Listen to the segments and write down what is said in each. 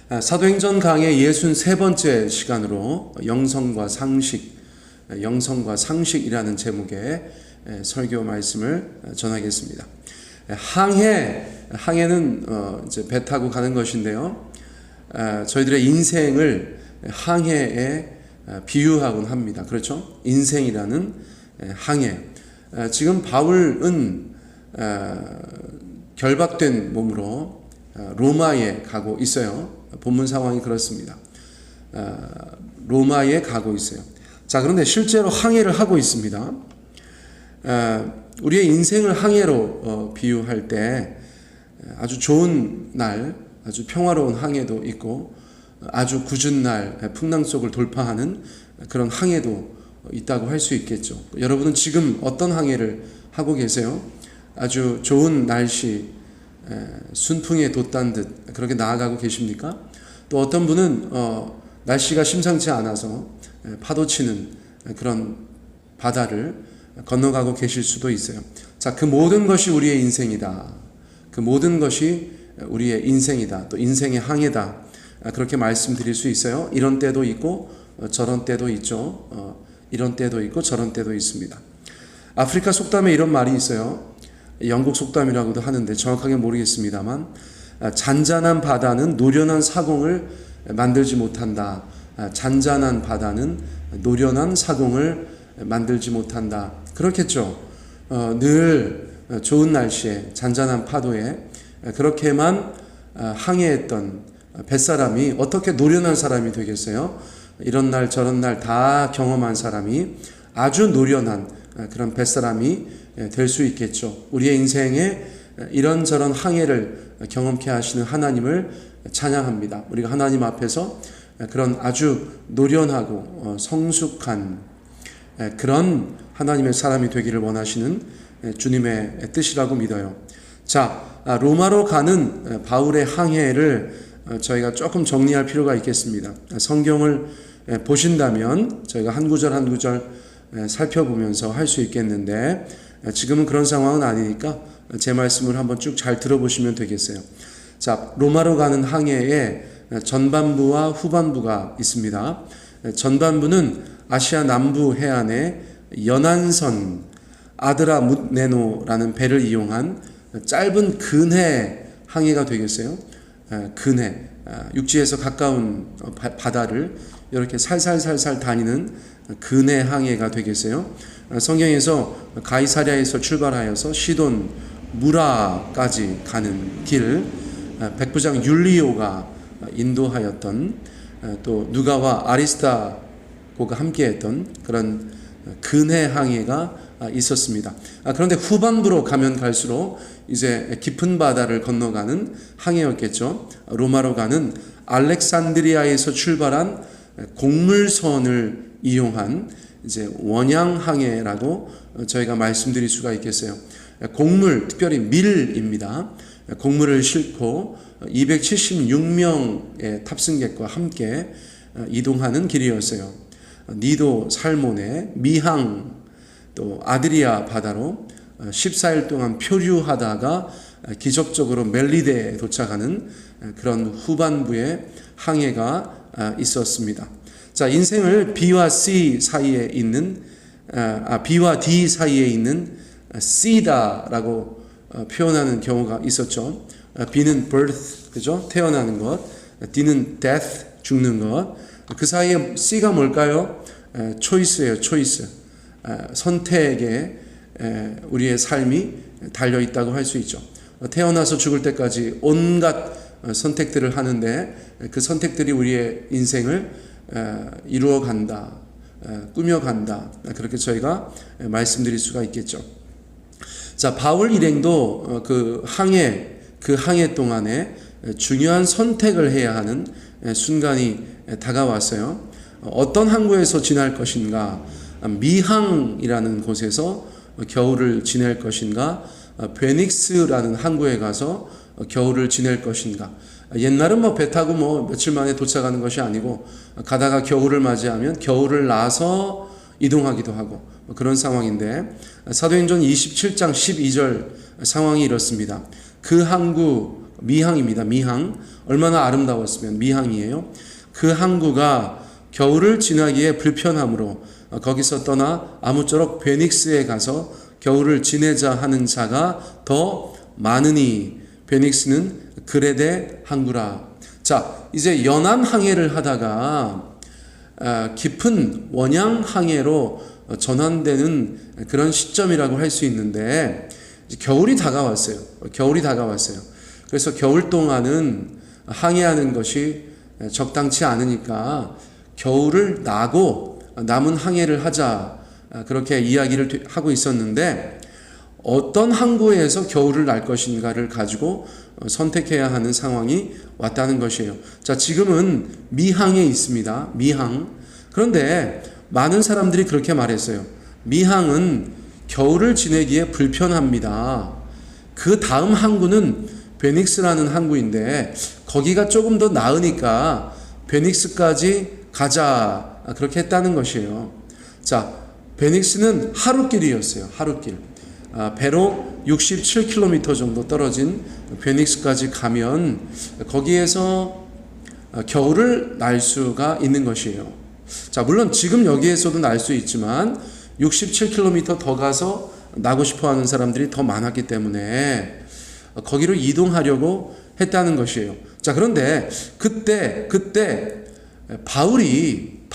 사도행전 강의 63번째 시간으로 영성과 상식이라는 제목의 설교 말씀을 전하겠습니다. 항해는 이제 배 타고 가는 것인데요. 저희들의 인생을 항해에 비유하곤 합니다. 그렇죠? 인생이라는 항해. 지금 바울은 결박된 몸으로 로마에 가고 있어요. 본문 상황이 그렇습니다. 로마에 가고 있어요. 자, 그런데 실제로 항해를 하고 있습니다. 우리의 인생을 항해로 비유할 때 아주 좋은 날, 아주 평화로운 항해도 있고 아주 궂은 날, 풍랑 속을 돌파하는 그런 항해도 있다고 할 수 있겠죠. 여러분은 지금 어떤 항해를 하고 계세요? 아주 좋은 날씨, 순풍에 돛단 듯 그렇게 나아가고 계십니까? 또 어떤 분은 날씨가 심상치 않아서 파도치는 그런 바다를 건너가고 계실 수도 있어요. 자, 그 모든 것이 우리의 인생이다. 그 모든 것이 우리의 인생이다. 또 인생의 항해다. 그렇게 말씀드릴 수 있어요. 이런 때도 있고 저런 때도 있죠. 이런 때도 있고 저런 때도 있습니다. 아프리카 속담에 이런 말이 있어요. 영국 속담이라고도 하는데 정확하게 모르겠습니다만, 잔잔한 바다는 노련한 사공을 만들지 못한다. 잔잔한 바다는 노련한 사공을 만들지 못한다. 그렇겠죠. 늘 좋은 날씨에 잔잔한 파도에 그렇게만 항해했던 뱃사람이 어떻게 노련한 사람이 되겠어요? 이런 날 저런 날 다 경험한 사람이 아주 노련한 그런 뱃사람이 될 수 있겠죠. 우리의 인생에 이런저런 항해를 경험케 하시는 하나님을 찬양합니다. 우리가 하나님 앞에서 그런 아주 노련하고 성숙한 그런 하나님의 사람이 되기를 원하시는 주님의 뜻이라고 믿어요. 자, 로마로 가는 바울의 항해를 저희가 조금 정리할 필요가 있겠습니다. 성경을 보신다면 저희가 한 구절 한 구절 살펴보면서 할 수 있겠는데, 지금은 그런 상황은 아니니까 제 말씀을 한번 쭉 잘 들어보시면 되겠어요. 자, 로마로 가는 항해에 전반부와 후반부가 있습니다. 전반부는 아시아 남부 해안의 연안선 아드라무네노라는 배를 이용한 짧은 근해 항해가 되겠어요. 근해, 육지에서 가까운 바다를 이렇게 살살살살 다니는 근해 항해가 되겠어요. 성경에서 가이사랴에서 출발하여서 시돈 무라까지 가는 길, 백부장 율리오가 인도하였던, 또 누가와 아리스타고가 함께했던 그런 근해 항해가 있었습니다. 그런데 후반부로 가면 갈수록 이제 깊은 바다를 건너가는 항해였겠죠. 로마로 가는 알렉산드리아에서 출발한 곡물선을 이용한 이제 원양 항해라고 저희가 말씀드릴 수가 있겠어요. 곡물, 특별히 밀입니다. 곡물을 싣고 276명의 탑승객과 함께 이동하는 길이었어요. 니도 살몬의 미항, 또 아드리아 바다로 14일 동안 표류하다가 기적적으로 멜리데에 도착하는 그런 후반부의 항해가 있었습니다. 자, 인생을 B와 C 사이에 있는, B와 D 사이에 있는 C다라고 표현하는 경우가 있었죠. B는 birth, 그죠? 태어나는 것. D는 death, 죽는 것. 그 사이에 C가 뭘까요? choice예요, choice. 선택에 우리의 삶이 달려 있다고 할 수 있죠. 태어나서 죽을 때까지 온갖 선택들을 하는데 그 선택들이 우리의 인생을 이루어간다, 꾸며간다. 그렇게 저희가 말씀드릴 수가 있겠죠. 자, 바울 일행도 그 항해 동안에 중요한 선택을 해야 하는 순간이 다가왔어요. 어떤 항구에서 지날 것인가? 미항이라는 곳에서 겨울을 지낼 것인가? 베닉스라는 항구에 가서 겨울을 지낼 것인가? 옛날은 배 타고 며칠 만에 도착하는 것이 아니고 가다가 겨울을 맞이하면 겨울을 나서 이동하기도 하고 그런 상황인데, 사도행전 27장 12절 상황이 이렇습니다. 그 항구 미항입니다. 미항. 얼마나 아름다웠으면 미항이에요. 그 항구가 겨울을 지나기에 불편하므로 거기서 떠나 아무쪼록 베닉스에 가서 겨울을 지내자 하는 자가 더 많으니 베닉스는 그레데 항구라. 자, 이제 연안 항해를 하다가 깊은 원양 항해로 전환되는 그런 시점이라고 할 수 있는데 겨울이 다가왔어요. 겨울이 다가왔어요. 그래서 겨울 동안은 항해하는 것이 적당치 않으니까 겨울을 나고 남은 항해를 하자, 그렇게 이야기를 하고 있었는데 어떤 항구에서 겨울을 날 것인가를 가지고 선택해야 하는 상황이 왔다는 것이에요. 자, 지금은 미항에 있습니다. 미항. 그런데 많은 사람들이 그렇게 말했어요. 미항은 겨울을 지내기에 불편합니다. 그 다음 항구는 베닉스라는 항구인데 거기가 조금 더 나으니까 베닉스까지 가자, 그렇게 했다는 것이에요. 자, 베닉스는 하루길이었어요. 하루길. 배로 67km 정도 떨어진 베닉스까지 가면 거기에서 겨울을 날 수가 있는 것이에요. 자, 물론 지금 여기에서도 날 수 있지만 67km 더 가서 나고 싶어 하는 사람들이 더 많았기 때문에 거기로 이동하려고 했다는 것이에요. 자, 그런데 그때 바울이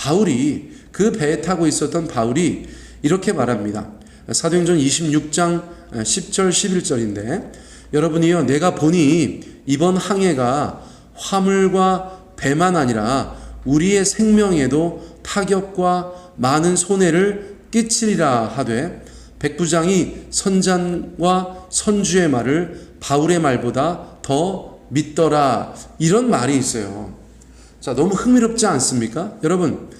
그 배에 타고 있었던 바울이 이렇게 말합니다. 사도행전 26장 10절 11절인데 여러분이요, 내가 보니 이번 항해가 화물과 배만 아니라 우리의 생명에도 타격과 많은 손해를 끼치리라 하되 백부장이 선장과 선주의 말을 바울의 말보다 더 믿더라. 이런 말이 있어요. 자, 너무 흥미롭지 않습니까? 여러분,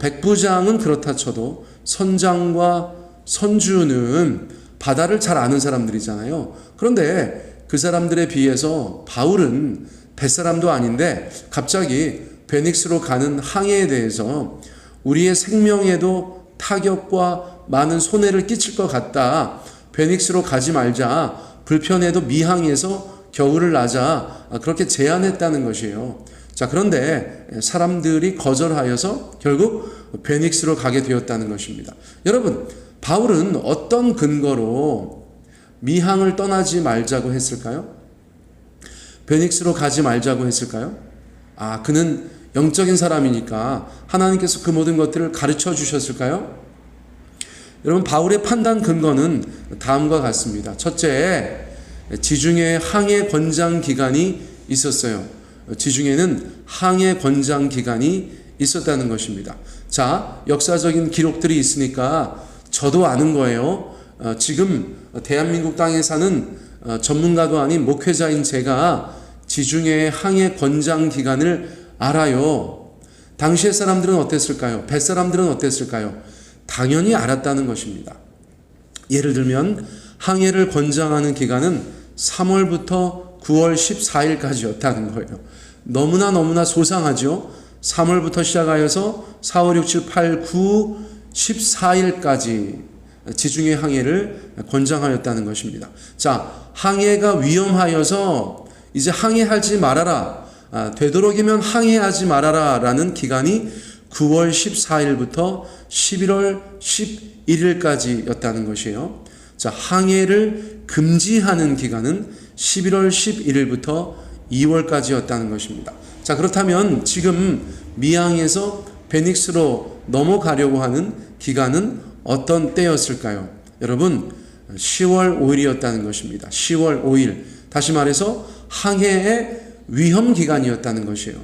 백부장은 그렇다 쳐도 선장과 선주는 바다를 잘 아는 사람들이잖아요. 그런데 그 사람들에 비해서 바울은 뱃사람도 아닌데 갑자기 베닉스로 가는 항해에 대해서 우리의 생명에도 타격과 많은 손해를 끼칠 것 같다. 베닉스로 가지 말자. 불편해도 미항에서 겨울을 나자. 그렇게 제안했다는 것이에요. 자, 그런데 사람들이 거절하여서 결국 베닉스로 가게 되었다는 것입니다. 여러분, 바울은 어떤 근거로 미항을 떠나지 말자고 했을까요? 베닉스로 가지 말자고 했을까요? 그는 영적인 사람이니까 하나님께서 그 모든 것들을 가르쳐 주셨을까요? 여러분, 바울의 판단 근거는 다음과 같습니다. 첫째, 지중해 항해 권장 기간이 있었어요. 지중해는 항해 권장 기간이 있었다는 것입니다. 자, 역사적인 기록들이 있으니까 저도 아는 거예요. 지금 대한민국 땅에 사는 전문가도 아닌 목회자인 제가 지중해의 항해 권장 기간을 알아요. 당시의 사람들은 어땠을까요? 뱃사람들은 어땠을까요? 당연히 알았다는 것입니다. 예를 들면 항해를 권장하는 기간은 3월부터 9월 14일까지였다는 거예요. 너무나 소상하죠. 3월부터 시작하여서 4, 5, 6, 7, 8, 9, 14일까지 지중해 항해를 권장하였다는 것입니다. 자, 항해가 위험하여서 이제 항해하지 말아라. 되도록이면 항해하지 말아라 라는 기간이 9월 14일부터 11월 11일까지였다는 것이에요. 자, 항해를 금지하는 기간은 11월 11일부터 2월까지였다는 것입니다. 자, 그렇다면 지금 미항에서 베닉스로 넘어가려고 하는 기간은 어떤 때였을까요? 여러분, 10월 5일이었다는 것입니다. 10월 5일. 다시 말해서 항해의 위험 기간이었다는 것이에요.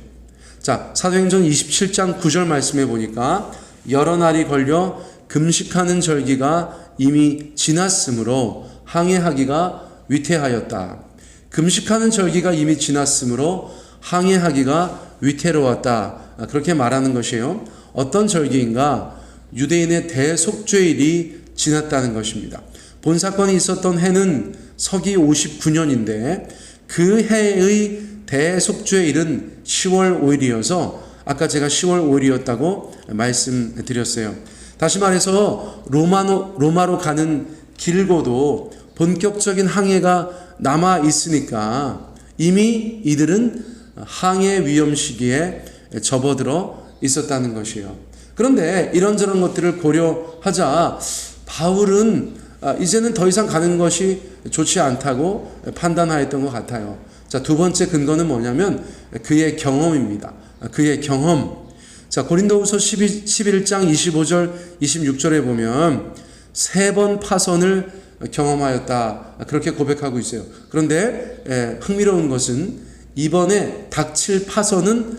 자, 사도행전 27장 9절 말씀해 보니까 여러 날이 걸려 금식하는 절기가 이미 지났으므로 항해하기가 위태하였다. 금식하는 절기가 이미 지났으므로 항해하기가 위태로웠다. 그렇게 말하는 것이에요. 어떤 절기인가? 유대인의 대속죄일이 지났다는 것입니다. 본 사건이 있었던 해는 서기 59년인데 그 해의 대속죄일은 10월 5일이어서 아까 제가 10월 5일이었다고 말씀드렸어요. 다시 말해서 로마로 가는 길고도 본격적인 항해가 남아 있으니까 이미 이들은 항해 위험 시기에 접어들어 있었다는 것이에요. 그런데 이런저런 것들을 고려하자 바울은 이제는 더 이상 가는 것이 좋지 않다고 판단하였던 것 같아요. 자, 두 번째 근거는 뭐냐면 그의 경험입니다. 그의 경험. 자, 고린도후서 11장 25절 26절에 보면 3번 파선을 경험하였다, 그렇게 고백하고 있어요. 그런데 흥미로운 것은 이번에 닥칠 파선은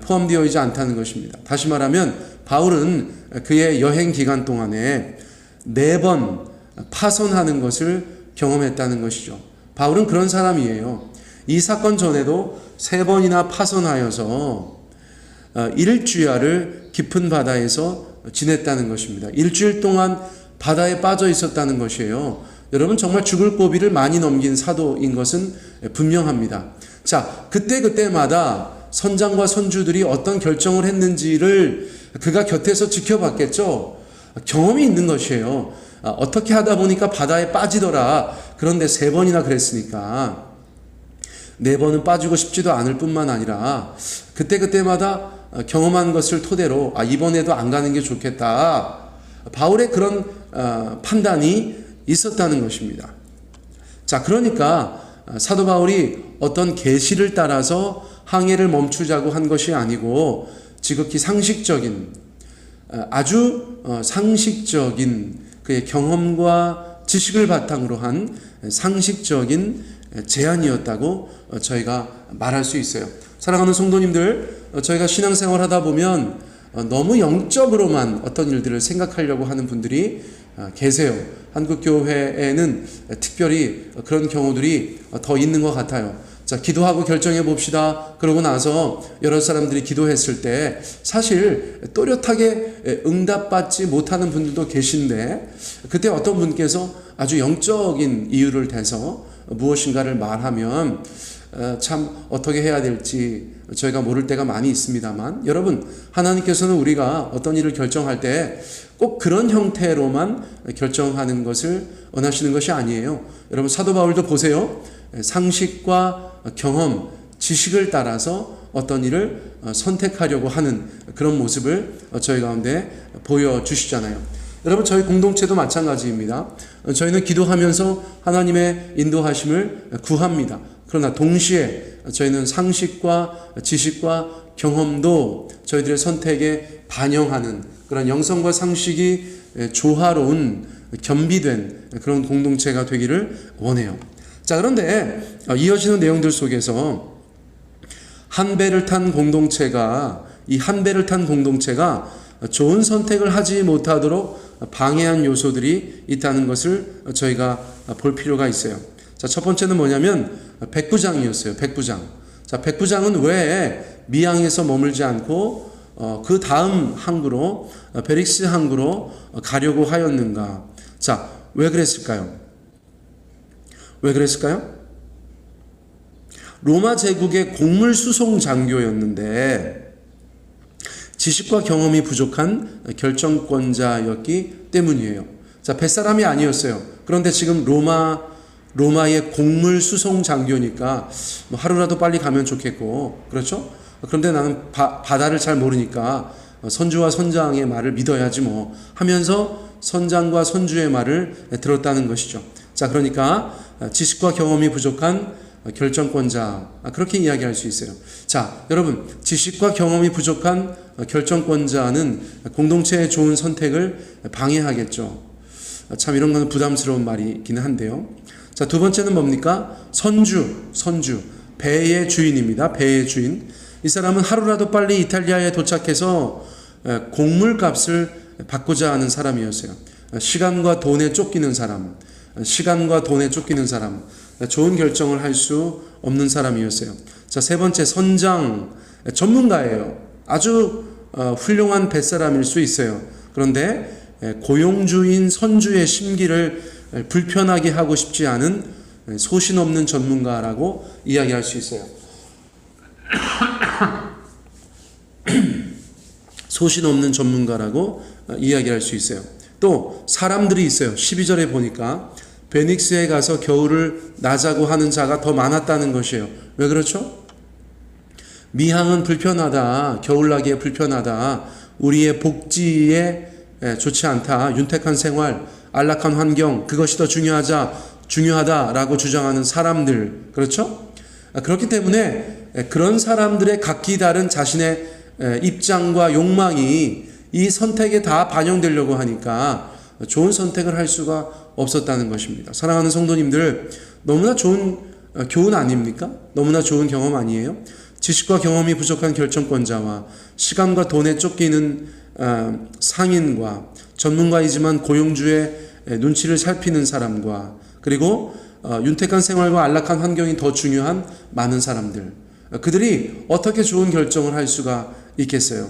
포함되어 있지 않다는 것입니다. 다시 말하면 바울은 그의 여행 기간 동안에 4번 파선하는 것을 경험했다는 것이죠. 바울은 그런 사람이에요. 이 사건 전에도 3번이나 파선하여서 일주야를 깊은 바다에서 지냈다는 것입니다. 일주일 동안 바다에 빠져 있었다는 것이에요. 여러분, 정말 죽을 고비를 많이 넘긴 사도인 것은 분명합니다. 자, 그때마다 선장과 선주들이 어떤 결정을 했는지를 그가 곁에서 지켜봤겠죠. 경험이 있는 것이에요. 어떻게 하다 보니까 바다에 빠지더라. 그런데 3번이나 그랬으니까 4번은 빠지고 싶지도 않을 뿐만 아니라 그때마다 경험한 것을 토대로 이번에도 안 가는 게 좋겠다. 바울의 그런 판단이 있었다는 것입니다. 자, 그러니까 사도 바울이 어떤 계시를 따라서 항해를 멈추자고 한 것이 아니고 지극히 상식적인, 아주 상식적인 그의 경험과 지식을 바탕으로 한 상식적인 제안이었다고 저희가 말할 수 있어요. 사랑하는 성도님들, 저희가 신앙생활 하다 보면 너무 영적으로만 어떤 일들을 생각하려고 하는 분들이 계세요. 한국교회에는 특별히 그런 경우들이 더 있는 것 같아요. 자, 기도하고 결정해 봅시다. 그러고 나서 여러 사람들이 기도했을 때 사실 또렷하게 응답받지 못하는 분들도 계신데, 그때 어떤 분께서 아주 영적인 이유를 대서 무엇인가를 말하면 참 어떻게 해야 될지 저희가 모를 때가 많이 있습니다만, 여러분, 하나님께서는 우리가 어떤 일을 결정할 때 꼭 그런 형태로만 결정하는 것을 원하시는 것이 아니에요. 여러분, 사도 바울도 보세요. 상식과 경험, 지식을 따라서 어떤 일을 선택하려고 하는 그런 모습을 저희 가운데 보여주시잖아요. 여러분, 저희 공동체도 마찬가지입니다. 저희는 기도하면서 하나님의 인도하심을 구합니다. 그러나 동시에 저희는 상식과 지식과 경험도 저희들의 선택에 반영하는 그런 영성과 상식이 조화로운, 겸비된 그런 공동체가 되기를 원해요. 자, 그런데 이어지는 내용들 속에서 한 배를 탄 공동체가, 이 한 배를 탄 공동체가 좋은 선택을 하지 못하도록 방해한 요소들이 있다는 것을 저희가 볼 필요가 있어요. 자, 첫 번째는 뭐냐면 백부장이었어요. 백부장. 자, 백부장은 왜 미양에서 머물지 않고 그 다음 항구로, 베릭스 항구로 가려고 하였는가? 자, 왜 그랬을까요? 왜 그랬을까요? 로마 제국의 곡물 수송 장교였는데 지식과 경험이 부족한 결정권자였기 때문이에요. 자, 뱃사람이 아니었어요. 그런데 지금 로마의 곡물 수송 장교니까 하루라도 빨리 가면 좋겠고, 그렇죠? 그런데 나는 바다를 잘 모르니까 선주와 선장의 말을 믿어야지 뭐 하면서 선장과 선주의 말을 들었다는 것이죠. 자, 그러니까 지식과 경험이 부족한 결정권자, 그렇게 이야기할 수 있어요. 자, 여러분, 지식과 경험이 부족한 결정권자는 공동체의 좋은 선택을 방해하겠죠. 참 이런 건 부담스러운 말이긴 한데요. 자, 두 번째는 뭡니까? 선주, 배의 주인입니다. 배의 주인. 이 사람은 하루라도 빨리 이탈리아에 도착해서 곡물값을 받고자 하는 사람이었어요. 시간과 돈에 쫓기는 사람, 좋은 결정을 할 수 없는 사람이었어요. 자, 세 번째, 선장, 전문가예요. 아주 훌륭한 뱃사람일 수 있어요. 그런데 고용주인 선주의 심기를 불편하게 하고 싶지 않은 소신 없는 전문가라고 이야기할 수 있어요. 소신 없는 전문가라고 이야기할 수 있어요. 또 사람들이 있어요. 12절에 보니까 베닉스에 가서 겨울을 나자고 하는 자가 더 많았다는 것이에요. 왜 그렇죠? 미항은 불편하다. 겨울나기에 불편하다. 우리의 복지에 좋지 않다. 윤택한 생활, 안락한 환경, 그것이 더 중요하다라고 주장하는 사람들. 그렇죠? 그렇기 때문에 그런 사람들의 각기 다른 자신의 입장과 욕망이 이 선택에 다 반영되려고 하니까 좋은 선택을 할 수가 없었다는 것입니다. 사랑하는 성도님들, 너무나 좋은 교훈 아닙니까? 너무나 좋은 경험 아니에요? 지식과 경험이 부족한 결정권자와 시간과 돈에 쫓기는 상인과 전문가이지만 고용주의 눈치를 살피는 사람과 그리고 윤택한 생활과 안락한 환경이 더 중요한 많은 사람들, 그들이 어떻게 좋은 결정을 할 수가 있겠어요?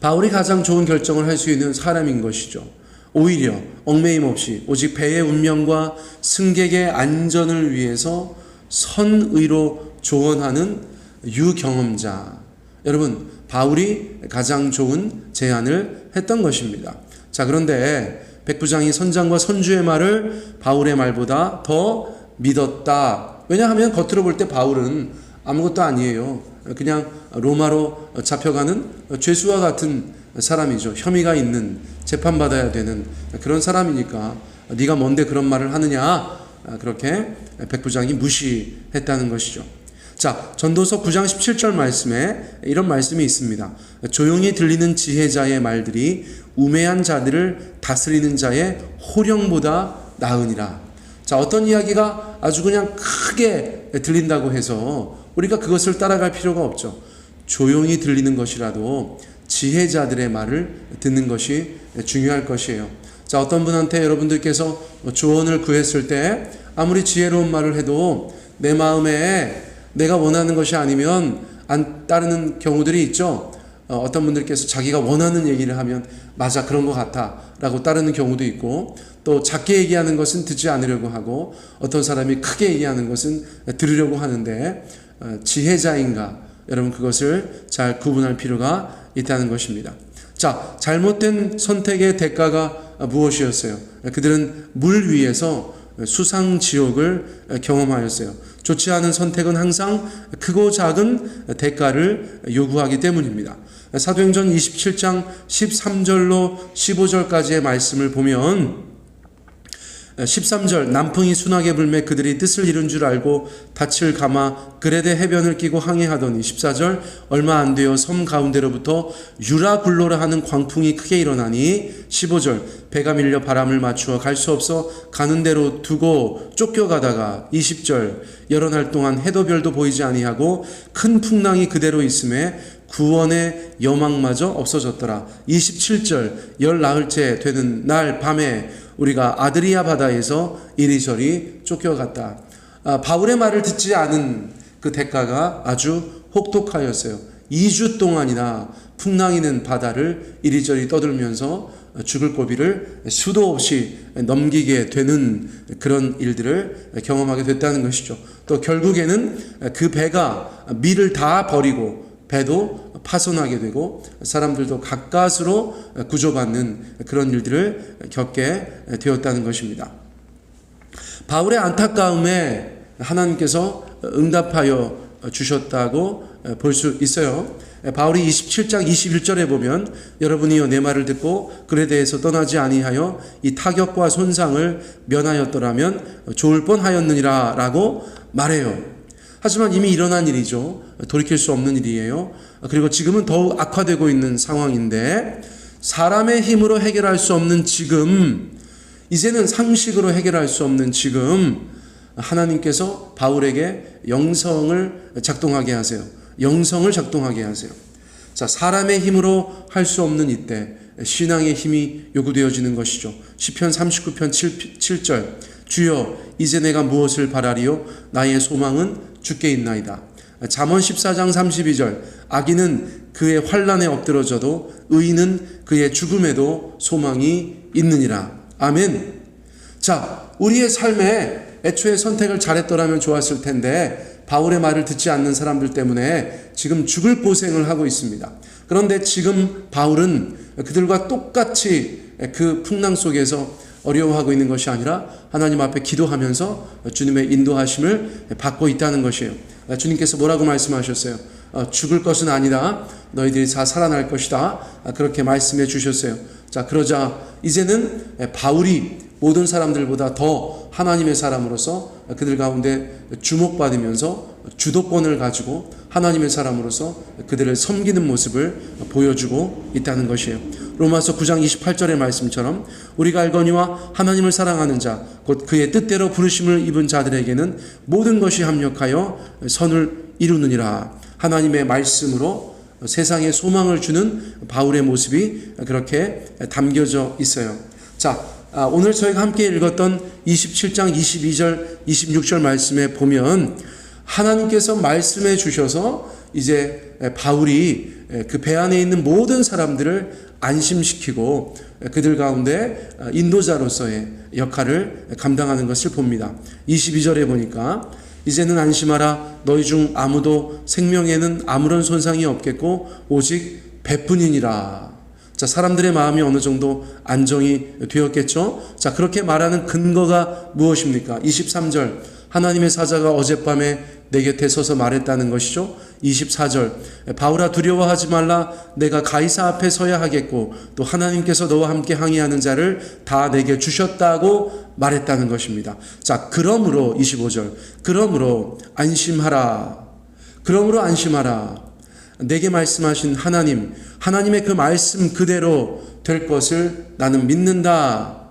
바울이 가장 좋은 결정을 할 수 있는 사람인 것이죠. 오히려 얽매임 없이 오직 배의 운명과 승객의 안전을 위해서 선의로 조언하는 유경험자. 여러분, 바울이 가장 좋은 제안을 했던 것입니다. 자, 그런데 백부장이 선장과 선주의 말을 바울의 말보다 더 믿었다. 왜냐하면 겉으로 볼 때 바울은 아무것도 아니에요. 그냥 로마로 잡혀가는 죄수와 같은 사람이죠. 혐의가 있는, 재판받아야 되는 그런 사람이니까 네가 뭔데 그런 말을 하느냐, 그렇게 백부장이 무시했다는 것이죠. 자, 전도서 9장 17절 말씀에 이런 말씀이 있습니다. 조용히 들리는 지혜자의 말들이 우매한 자들을 다스리는 자의 호령보다 나으니라. 자, 어떤 이야기가 아주 그냥 크게 들린다고 해서 우리가 그것을 따라갈 필요가 없죠. 조용히 들리는 것이라도 지혜자들의 말을 듣는 것이 중요할 것이에요. 자, 어떤 분한테 여러분들께서 조언을 구했을 때 아무리 지혜로운 말을 해도 내 마음에 내가 원하는 것이 아니면 안 따르는 경우들이 있죠. 어떤 분들께서 자기가 원하는 얘기를 하면 맞아, 그런 것 같아 라고 따르는 경우도 있고, 또 작게 얘기하는 것은 듣지 않으려고 하고 어떤 사람이 크게 얘기하는 것은 들으려고 하는데 지혜자인가? 여러분, 그것을 잘 구분할 필요가 있다는 것입니다. 자, 잘못된 선택의 대가가 무엇이었어요? 그들은 물 위에서 수상지옥을 경험하였어요. 좋지 않은 선택은 항상 크고 작은 대가를 요구하기 때문입니다. 사도행전 27장 13절로 15절까지의 말씀을 보면 13절, 남풍이 순하게 불매 그들이 뜻을 이룬 줄 알고 닻을 감아 그레데 해변을 끼고 항해하더니 14절, 얼마 안 되어 섬 가운데로부터 유라굴로라 하는 광풍이 크게 일어나니 15절, 배가 밀려 바람을 맞추어 갈 수 없어 가는 대로 두고 쫓겨가다가 20절, 여러 날 동안 해도 별도 보이지 아니하고 큰 풍랑이 그대로 있음에 구원의 여망마저 없어졌더라. 27절, 열 나흘째 되는 날 밤에 우리가 아드리아 바다에서 이리저리 쫓겨갔다. 바울의 말을 듣지 않은 그 대가가 아주 혹독하였어요. 2주 동안이나 풍랑이는 바다를 이리저리 떠들면서 죽을 고비를 수도 없이 넘기게 되는 그런 일들을 경험하게 됐다는 것이죠. 또 결국에는 그 배가 밀을 다 버리고 배도 파손하게 되고 사람들도 가까스로 구조받는 그런 일들을 겪게 되었다는 것입니다. 바울의 안타까움에 하나님께서 응답하여 주셨다고 볼 수 있어요. 바울이 27장 21절에 보면 여러분이여 내 말을 듣고 그에 대해서 떠나지 아니하여 이 타격과 손상을 면하였더라면 좋을 뻔하였느니라 라고 말해요. 하지만 이미 일어난 일이죠. 돌이킬 수 없는 일이에요. 그리고 지금은 더욱 악화되고 있는 상황인데 사람의 힘으로 해결할 수 없는 지금, 이제는 상식으로 해결할 수 없는 지금 하나님께서 바울에게 영성을 작동하게 하세요. 영성을 작동하게 하세요. 자, 사람의 힘으로 할 수 없는 이때 신앙의 힘이 요구되어지는 것이죠. 시편 39편 7절, 주여 이제 내가 무엇을 바라리요? 나의 소망은 주께 있나이다. 잠언 14장 32절, 악인은 그의 환난에 엎드러져도 의인은 그의 죽음에도 소망이 있느니라. 아멘. 자, 우리의 삶에 애초에 선택을 잘했더라면 좋았을 텐데 바울의 말을 듣지 않는 사람들 때문에 지금 죽을 고생을 하고 있습니다. 그런데 지금 바울은 그들과 똑같이 그 풍랑 속에서 어려워하고 있는 것이 아니라 하나님 앞에 기도하면서 주님의 인도하심을 받고 있다는 것이에요. 주님께서 뭐라고 말씀하셨어요? 죽을 것은 아니다. 너희들이 다 살아날 것이다. 그렇게 말씀해 주셨어요. 자, 그러자 이제는 바울이 모든 사람들보다 더 하나님의 사람으로서 그들 가운데 주목받으면서 주도권을 가지고 하나님의 사람으로서 그들을 섬기는 모습을 보여주고 있다는 것이에요. 로마서 9장 28절의 말씀처럼 우리가 알거니와 하나님을 사랑하는 자 곧 그의 뜻대로 부르심을 입은 자들에게는 모든 것이 합력하여 선을 이루느니라. 하나님의 말씀으로 세상에 소망을 주는 바울의 모습이 그렇게 담겨져 있어요. 자, 오늘 저희가 함께 읽었던 27장 22절 26절 말씀에 보면 하나님께서 말씀해 주셔서 이제 바울이 그 배 안에 있는 모든 사람들을 안심시키고 그들 가운데 인도자로서의 역할을 감당하는 것을 봅니다. 22절에 보니까 이제는 안심하라. 너희 중 아무도 생명에는 아무런 손상이 없겠고 오직 배뿐이니라. 자, 사람들의 마음이 어느 정도 안정이 되었겠죠. 자, 그렇게 말하는 근거가 무엇입니까? 23절 하나님의 사자가 어젯밤에 내 곁에 서서 말했다는 것이죠. 24절 바울아 두려워하지 말라. 내가 가이사 앞에 서야 하겠고 또 하나님께서 너와 함께 항의하는 자를 다 내게 주셨다고 말했다는 것입니다. 자, 그러므로 25절 그러므로 안심하라. 그러므로 안심하라. 내게 말씀하신 하나님의 그 말씀 그대로 될 것을 나는 믿는다.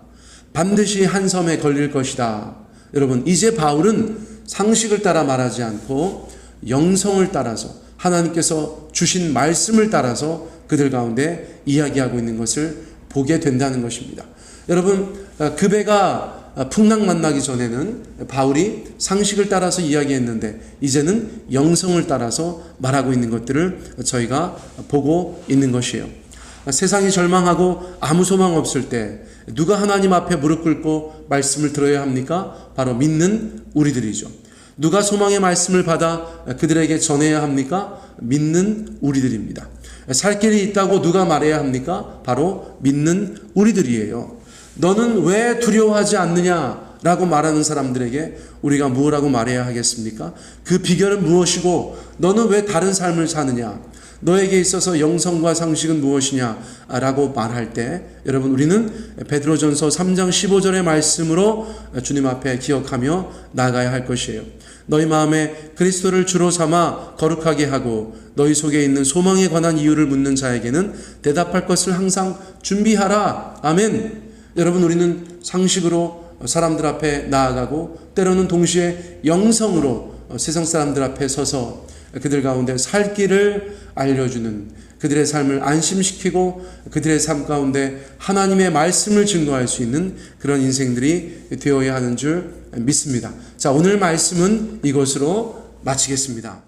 반드시 한 섬에 걸릴 것이다. 여러분, 이제 바울은 상식을 따라 말하지 않고 영성을 따라서 하나님께서 주신 말씀을 따라서 그들 가운데 이야기하고 있는 것을 보게 된다는 것입니다. 여러분, 그 배가 풍랑 만나기 전에는 바울이 상식을 따라서 이야기했는데 이제는 영성을 따라서 말하고 있는 것들을 저희가 보고 있는 것이에요. 세상이 절망하고 아무 소망 없을 때 누가 하나님 앞에 무릎 꿇고 말씀을 들어야 합니까? 바로 믿는 우리들이죠. 누가 소망의 말씀을 받아 그들에게 전해야 합니까? 믿는 우리들입니다. 살 길이 있다고 누가 말해야 합니까? 바로 믿는 우리들이에요. 너는 왜 두려워하지 않느냐라고 말하는 사람들에게 우리가 무엇라고 말해야 하겠습니까? 그 비결은 무엇이고 너는 왜 다른 삶을 사느냐? 너에게 있어서 영성과 상식은 무엇이냐? 라고 말할 때 여러분, 우리는 베드로전서 3장 15절의 말씀으로 주님 앞에 기억하며 나아가야 할 것이에요. 너희 마음에 그리스도를 주로 삼아 거룩하게 하고 너희 속에 있는 소망에 관한 이유를 묻는 자에게는 대답할 것을 항상 준비하라. 아멘. 여러분, 우리는 상식으로 사람들 앞에 나아가고 때로는 동시에 영성으로 세상 사람들 앞에 서서 그들 가운데 살 길을 알려주는, 그들의 삶을 안심시키고 그들의 삶 가운데 하나님의 말씀을 증거할 수 있는 그런 인생들이 되어야 하는 줄 믿습니다. 자, 오늘 말씀은 이것으로 마치겠습니다.